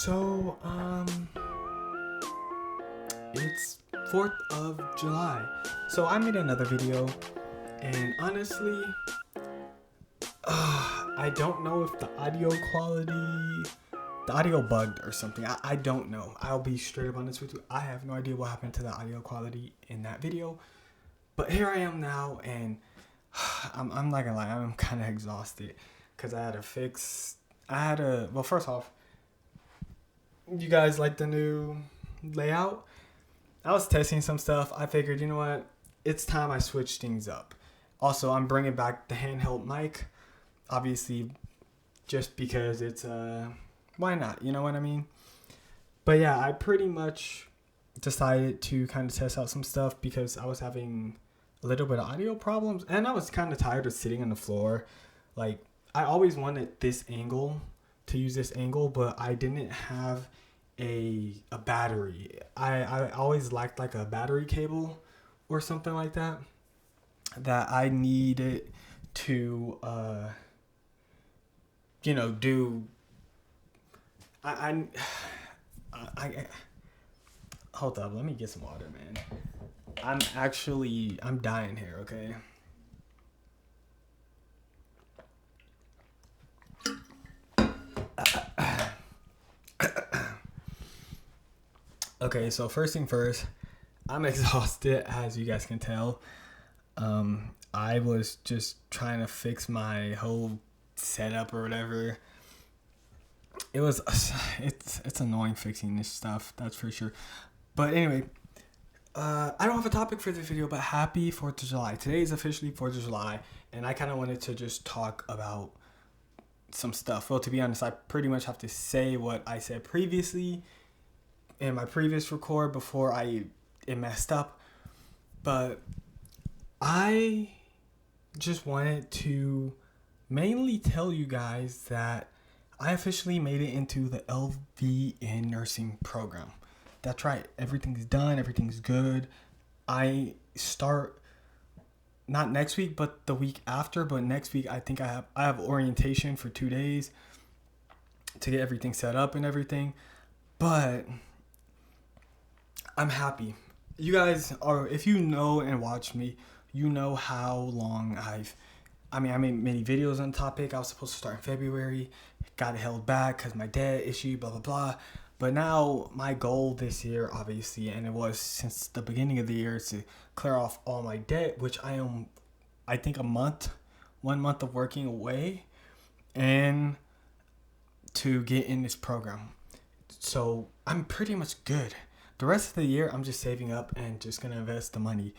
So, it's 4th of July. So I made another video, and honestly, I don't know if the audio bugged or something. I don't know. I'll be straight up honest with you. I have no idea what happened to the audio quality in that video. But here I am now, and I'm not gonna lie, I'm kind of exhausted because well, first off, you guys like the new layout? I was testing some stuff. I figured, you know what? It's time I switch things up. Also, I'm bringing back the handheld mic. Obviously, just because it's, why not? You know what I mean? But yeah, I pretty much decided to kind of test out some stuff because I was having a little bit of audio problems. And I was kind of tired of sitting on the floor. Like, I always wanted this angle, to use this angle, but I didn't have a battery. I always liked like a battery cable or something like that I needed to do. I hold up, let me get some water, man. I'm dying here, okay? Okay, so first thing first, I'm exhausted, as you guys can tell. I was just trying to fix my whole setup or whatever. It's annoying fixing this stuff, that's for sure. But anyway, I don't have a topic for this video, but happy 4th of July. Today is officially 4th of July, and I kind of wanted to just talk about some stuff. Well, to be honest, I pretty much have to say what I said previously in my previous record before it messed up. But I just wanted to mainly tell you guys that I officially made it into the LVN nursing program. That's right. Everything's done. Everything's good. I start not next week, but the week after. But next week, I think I have orientation for 2 days to get everything set up and everything. But I'm happy. You guys are, if you know and watch me, you know how long I made many videos on the topic. I was supposed to start in February, got held back because my debt issue, blah, blah, blah. But now my goal this year, obviously, and it was since the beginning of the year, is to clear off all my debt, which I think 1 month of working away, and to get in this program. So I'm pretty much good. The rest of the year, I'm just saving up and just going to invest the money.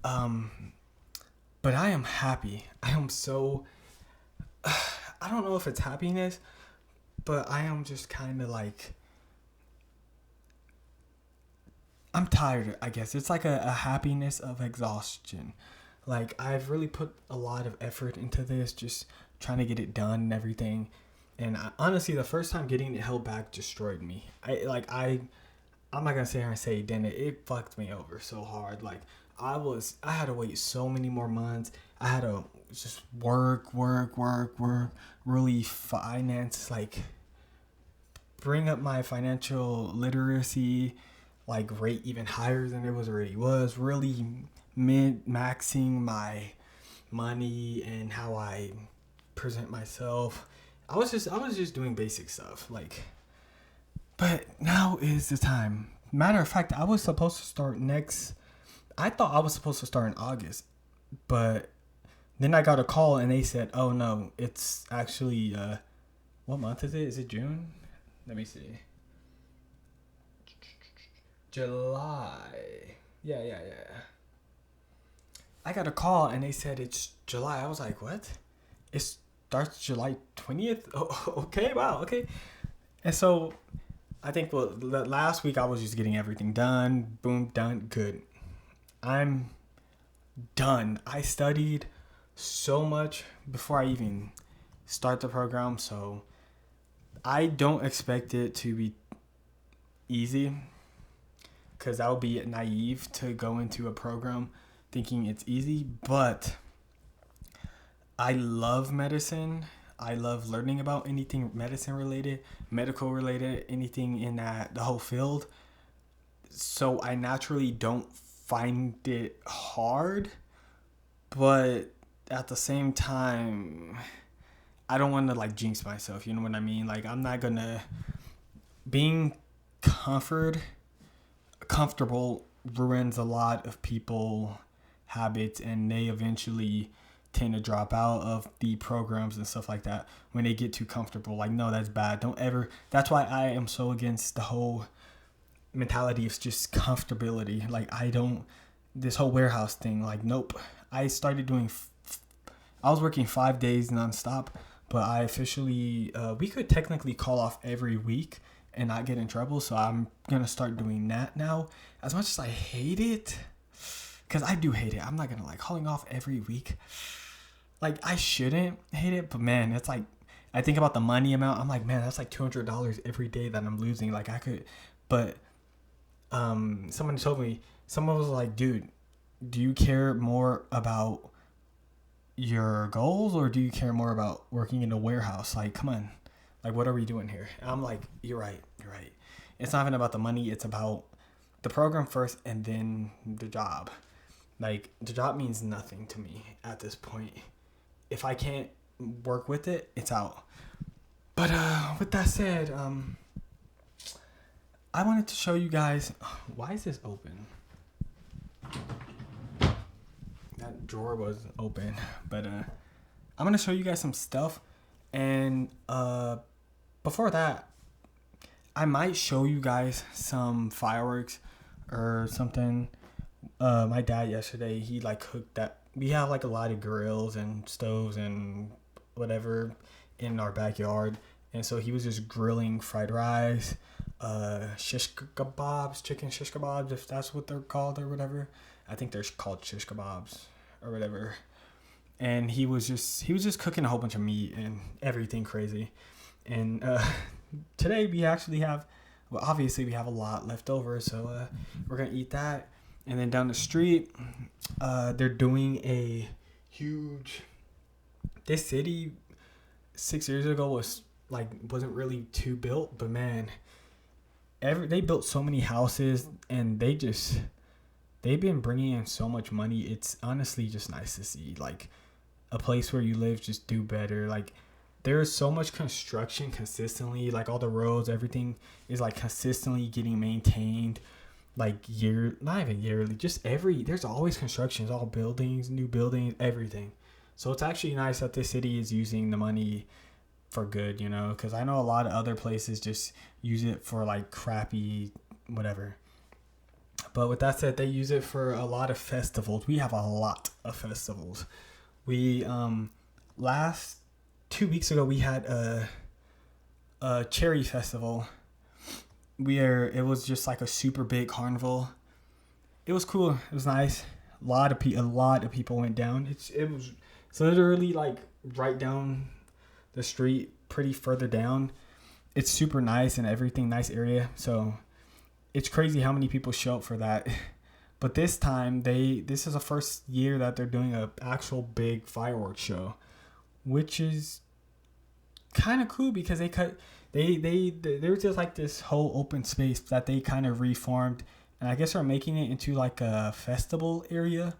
But I am happy. I am so, I don't know if it's happiness, but I am just kind of like, I'm tired, I guess. It's like a happiness of exhaustion. Like, I've really put a lot of effort into this, just trying to get it done and everything. And honestly, the first time getting it held back destroyed me. I'm not gonna sit here and say it didn't. It fucked me over so hard. Like, I had to wait so many more months. I had to just work, really finance, like, bring up my financial literacy, like, rate even higher than it already was. Really maxing my money and how I present myself. I was just doing basic stuff, like. But now is the time. Matter of fact, I was supposed to start I thought I was supposed to start in August. But then I got a call and they said, oh no, it's actually, what month is it? Is it June? Let me see. July. Yeah. I got a call and they said it's July. I was like, what? It starts July 20th? Oh, okay, wow, okay. And so I think last week I was just getting everything done. Boom, done, good. I'm done. I studied so much before I even start the program, so I don't expect it to be easy, because that would be naive to go into a program thinking it's easy. But I love medicine. I love learning about anything medicine related, medical related, anything in that the whole field. So I naturally don't find it hard, but at the same time, I don't want to like jinx myself. You know what I mean? Like I'm not gonna being comfortable ruins a lot of people habits, and they eventually tend to drop out of the programs and stuff like that when they get too comfortable. Like, no, that's bad. Don't ever. That's why I am so against the whole mentality of just comfortability. Like, I don't, this whole warehouse thing, like, nope. I started doing, I was working 5 days nonstop, but I officially, we could technically call off every week and not get in trouble. So I'm going to start doing that now. As much as I hate it, because I do hate it. I'm not going to like calling off every week. Like, I shouldn't hate it, but man, it's like, I think about the money amount. I'm like, man, that's like $200 every day that I'm losing. Like, I could, but someone told me, someone was like, dude, do you care more about your goals or do you care more about working in a warehouse? Like, come on. Like, what are we doing here? And I'm like, you're right. It's not even about the money. It's about the program first and then the job. Like, the job means nothing to me at this point. If I can't work with it, it's out. But with that said, I wanted to show you guys. Why is this open? That drawer was open. But I'm going to show you guys some stuff. And before that, I might show you guys some fireworks or something. My dad yesterday, he like cooked that. We have like a lot of grills and stoves and whatever in our backyard, and so he was just grilling fried rice, shish kebabs, chicken shish kebabs, if that's what they're called or whatever. I think they're called shish kebabs or whatever. And he was just cooking a whole bunch of meat and everything crazy. And today we actually have, well, obviously we have a lot left over, so we're gonna eat that. And then down the street, they're doing a huge. This city 6 years ago wasn't really too built, but man, they built so many houses, and they've been bringing in so much money. It's honestly just nice to see like a place where you live just do better. Like, there's so much construction consistently, like all the roads, everything is like consistently getting maintained. Like not even yearly, just there's always constructions, all buildings, new buildings, everything. So it's actually nice that this city is using the money for good, you know, because I know a lot of other places just use it for like crappy whatever. But with that said, they use it for a lot of festivals. We have a lot of festivals. We last 2 weeks ago we had a cherry festival. It was just like a super big carnival. It was cool. It was nice. A lot of people went down. It was literally like right down the street, pretty further down. It's super nice and everything, nice area. So it's crazy how many people show up for that. But this time this is the first year that they're doing a actual big fireworks show, which is kind of cool because there's just like this whole open space that they kind of reformed, and I guess are making it into like a festival area,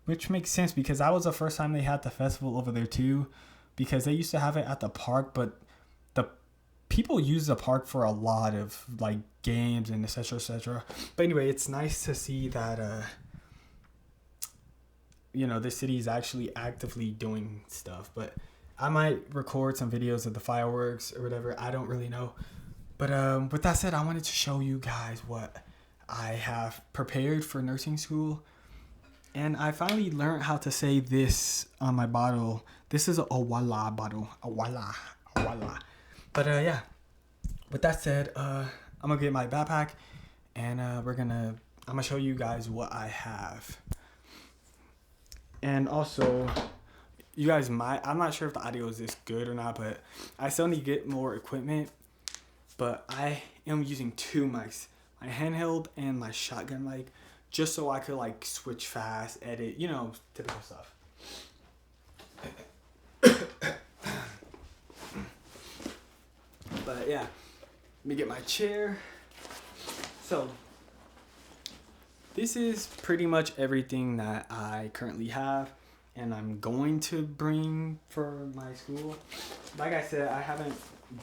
which makes sense because that was the first time they had the festival over there too, because they used to have it at the park, but the people use the park for a lot of like games and etc. But anyway, it's nice to see that the city is actually actively doing stuff. But I might record some videos of the fireworks or whatever. I don't really know. But with that said, I wanted to show you guys what I have prepared for nursing school. And I finally learned how to say this on my bottle. This is a Owala bottle. Owala. But yeah. With that said, I'm going to get my backpack. And I'm going to show you guys what I have. And also, you guys I'm not sure if the audio is this good or not, but I still need to get more equipment. But I am using 2 mics, my handheld and my shotgun mic, just so I could like switch fast, edit, typical stuff. But yeah, let me get my chair. So this is pretty much everything that I currently have and I'm going to bring for my school. Like I said, I haven't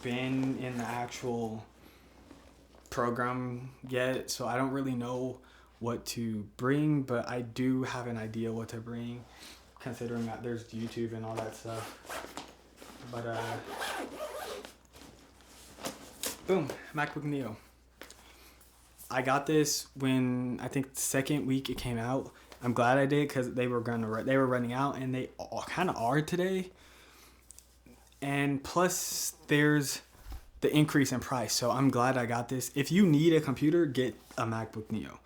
been in the actual program yet, so I don't really know what to bring, but I do have an idea what to bring, considering that there's YouTube and all that stuff. But boom, MacBook Neo. I got this when I think the second week it came out. I'm glad I did because they were running out, and they kind of are today. And plus, there's the increase in price, so I'm glad I got this. If you need a computer, get a MacBook Neo.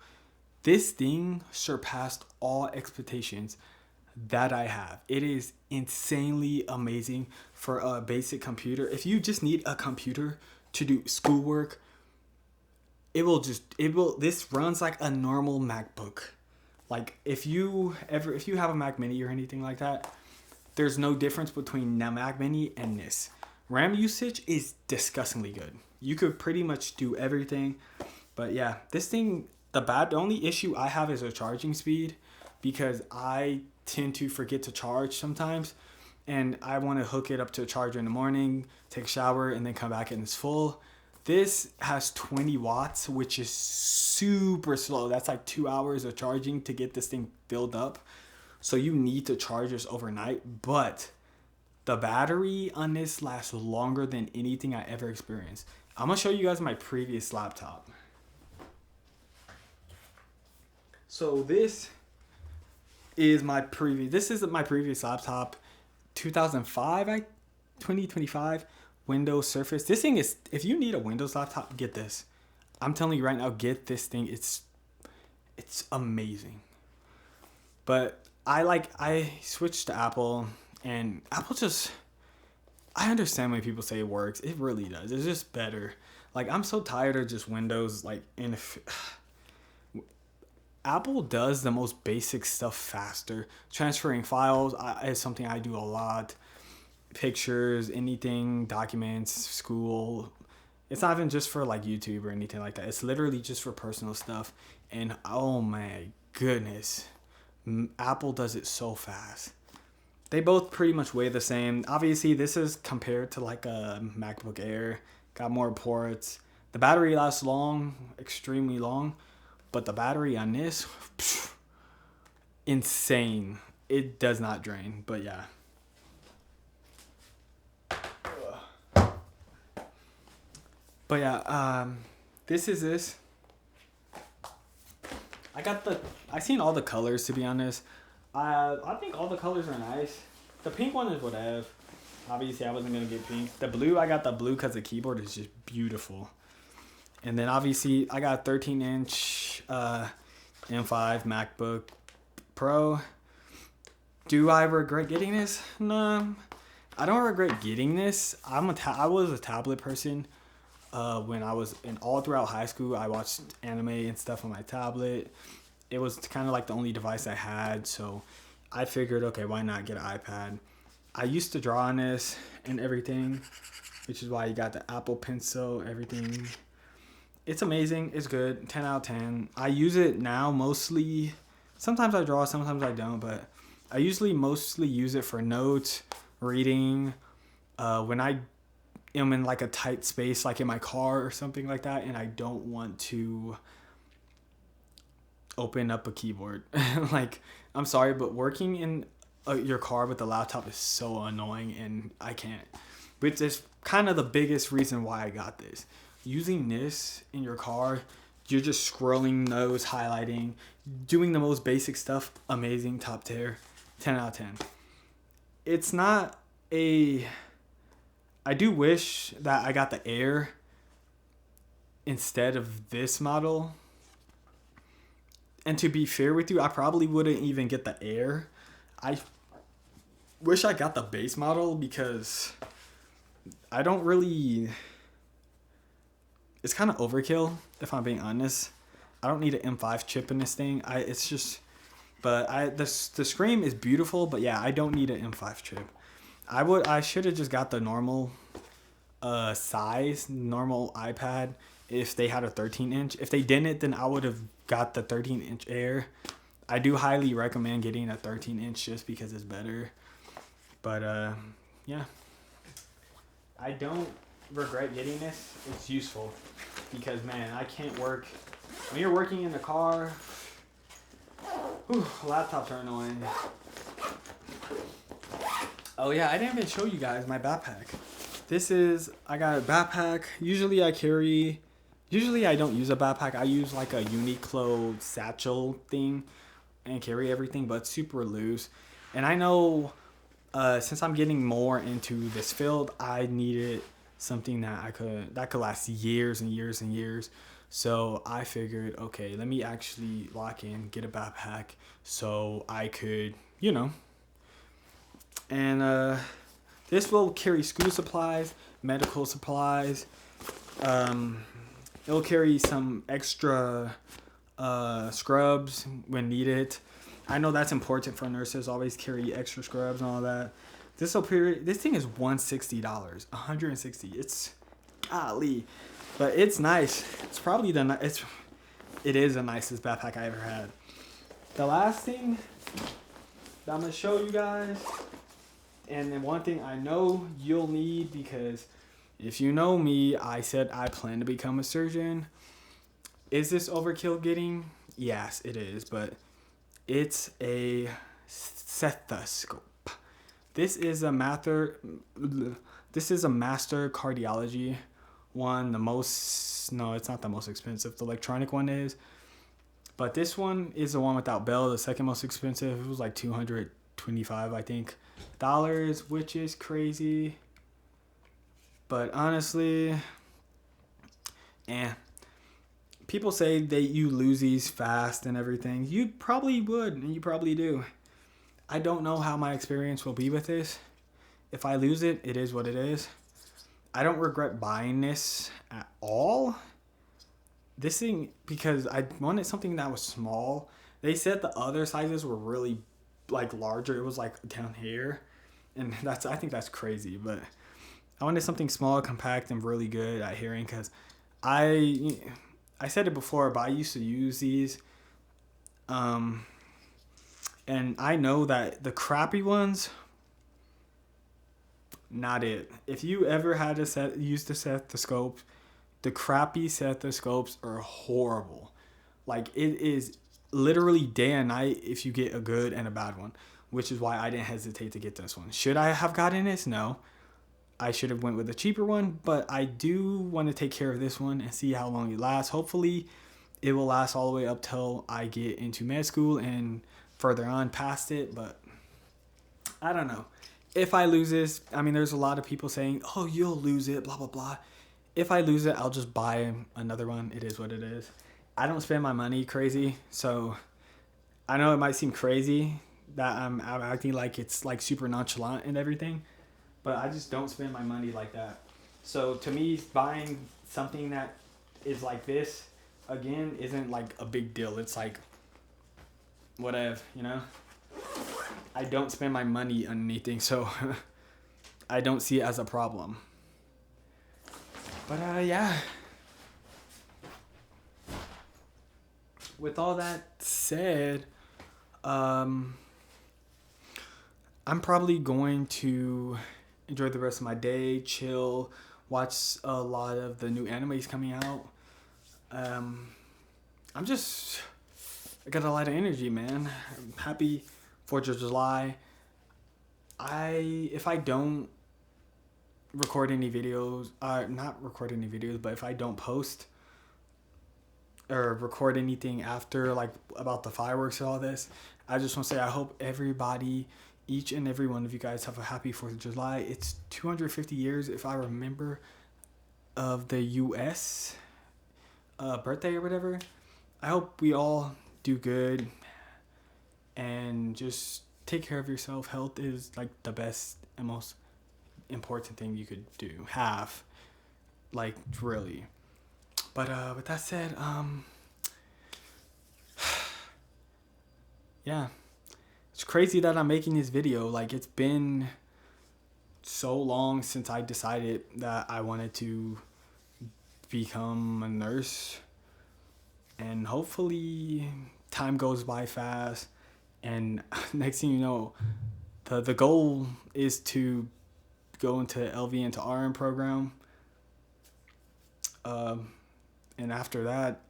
This thing surpassed all expectations that I have. It is insanely amazing for a basic computer. If you just need a computer to do schoolwork, this runs like a normal MacBook. Like if you have a Mac Mini or anything like that, there's no difference between the Mac Mini and this. RAM usage is disgustingly good. You could pretty much do everything. But yeah, this thing, the only issue I have is a charging speed, because I tend to forget to charge sometimes, and I want to hook it up to a charger in the morning, take a shower, and then come back and it's full. This has 20 watts, which is super slow. That's like 2 hours of charging to get this thing filled up. So you need to charge this overnight, but the battery on this lasts longer than anything I ever experienced. I'm going to show you guys my previous laptop. So this is my previous laptop, 2025 Windows Surface. This thing is, if you need a Windows laptop, get this. I'm telling you right now, get this thing. It's amazing. But I switched to Apple, and Apple just, I understand when people say it works. It really does. It's just better. Like, I'm so tired of just Windows. Like, Apple does the most basic stuff faster. Transferring files is something I do a lot. Pictures, anything, documents, school. It's not even just for like YouTube or anything like that. It's literally just for personal stuff. And oh my goodness, Apple does it so fast. They both pretty much weigh the same. Obviously, this is compared to like a MacBook Air. Got more ports. The battery lasts long, extremely long. But the battery on this, insane. It does not drain, but yeah. But yeah, this. I seen all the colors, to be honest. I think all the colors are nice. The pink one is whatever. Obviously, I wasn't going to get pink. The blue, I got the blue because the keyboard is just beautiful. And then obviously, I got a 13-inch M5 MacBook Pro. Do I regret getting this? No, I don't regret getting this. I was a tablet person. When I was all throughout high school, I watched anime and stuff on my tablet. It was kind of like the only device I had, so I figured, okay, why not get an iPad? I used to draw on this and everything, which is why you got the Apple Pencil, everything. It's amazing. It's good. 10 out of 10. I use it now mostly. Sometimes I draw, sometimes I don't, but I usually mostly use it for notes, reading, when I am in like a tight space, like in my car or something like that, and I don't want to open up a keyboard. Like, I'm sorry, but working in your car with a laptop is so annoying, and I can't. Which is kind of the biggest reason why I got this. Using this in your car, you're just scrolling those, highlighting, doing the most basic stuff. Amazing, top tier, 10 out of 10. It's not a... I do wish that I got the Air instead of this model. And to be fair with you, I probably wouldn't even get the Air. I wish I got the base model because I don't really... It's kind of overkill, if I'm being honest. I don't need an M5 chip in this thing. The screen is beautiful, but yeah, I don't need an M5 chip. I should have just got the normal size normal iPad if they had a 13-inch. If they didn't, then I would have got the 13-inch Air. I do highly recommend getting a 13-inch just because it's better. But yeah, I don't regret getting this. It's useful because, man, I can't work. When you're working in the car, laptops are annoying. Oh yeah, I didn't even show you guys my backpack. I got a backpack. Usually I don't use a backpack. I use like a Uniqlo satchel thing and carry everything, but it's super loose. And I know since I'm getting more into this field, I needed something that could last years and years and years. So I figured, okay, let me actually lock in, get a backpack so I could, and this will carry school supplies, medical supplies. It'll carry some extra scrubs when needed. I know that's important for nurses. Always carry extra scrubs and all that. This thing is $160, $160. It's golly, but it's nice. It's probably it is the nicest backpack I ever had. The last thing that I'm gonna show you guys, and then one thing I know you'll need, because if you know me, I said I plan to become a surgeon. Is this overkill getting? Yes, it is, but it's a stethoscope. This is a master cardiology one. It's not the most expensive. The electronic one is. But this one is the one without bell, the second most expensive. It was like $225, I think, which is crazy. But honestly, people say that you lose these fast and everything. You probably would, and you probably do. I don't know how my experience will be with this. If I lose it, it is what it is. I don't regret buying this at all. This thing, because I wanted something that was small. They said the other sizes were really like larger. It was like down here, and I think that's crazy. But I wanted something small, compact, and really good at hearing, because I said it before, but I used to use these. And I know that the crappy ones, not it. If you ever had use the stethoscope, the crappy stethoscopes are horrible. Like, it is literally day and night if you get a good and a bad one, which is why I didn't hesitate to get this one. Should I have gotten this? No. I should have went with a cheaper one, but I do want to take care of this one and see how long it lasts. Hopefully, it will last all the way up till I get into med school and further on past it, but I don't know. If I lose this, there's a lot of people saying, oh, you'll lose it, blah, blah, blah. If I lose it, I'll just buy another one. It is what it is. I don't spend my money crazy, so I know it might seem crazy that I'm acting like it's like super nonchalant and everything, but I just don't spend my money like that. So to me, buying something that is like this, again, isn't like a big deal. It's like, whatever, I don't spend my money on anything, so I don't see it as a problem. But yeah. With all that said, I'm probably going to enjoy the rest of my day, chill, watch a lot of the new animes coming out. I got a lot of energy, man. I'm happy 4th of July. If I don't record any videos, not record any videos, but if I don't post or record anything after, like, about the fireworks and all this, I just want to say I hope everybody, each and every one of you guys, have a happy 4th of July. It's 250 years, if I remember, of the U.S. Birthday or whatever. I hope we all do good and just take care of yourself. Health is like the best and most important thing you could have, like, really. But with that said, yeah, it's crazy that I'm making this video. Like, it's been so long since I decided that I wanted to become a nurse, and hopefully time goes by fast, and next thing you know, the goal is to go into LV into RN program. And after that,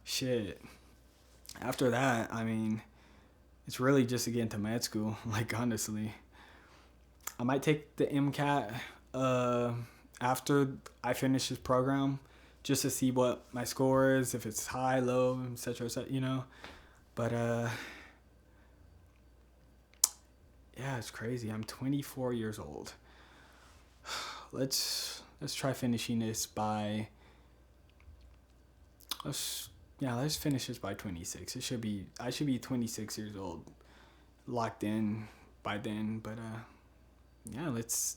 shit. After that, I mean, it's really just to get into med school. Like, honestly, I might take the MCAT after I finish this program, just to see what my score is, if it's high, low, etc., etc., you know. But yeah, it's crazy. I'm 24 years old. Let's try finishing this by. Let's finish this by 26. I should be 26 years old, locked in by then. But yeah,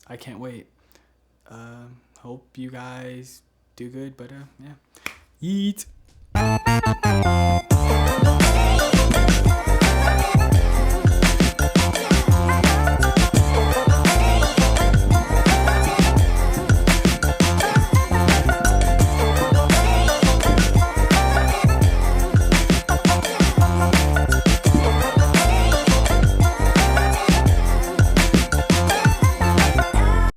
I can't wait. Hope you guys do good. But yeah, yeet.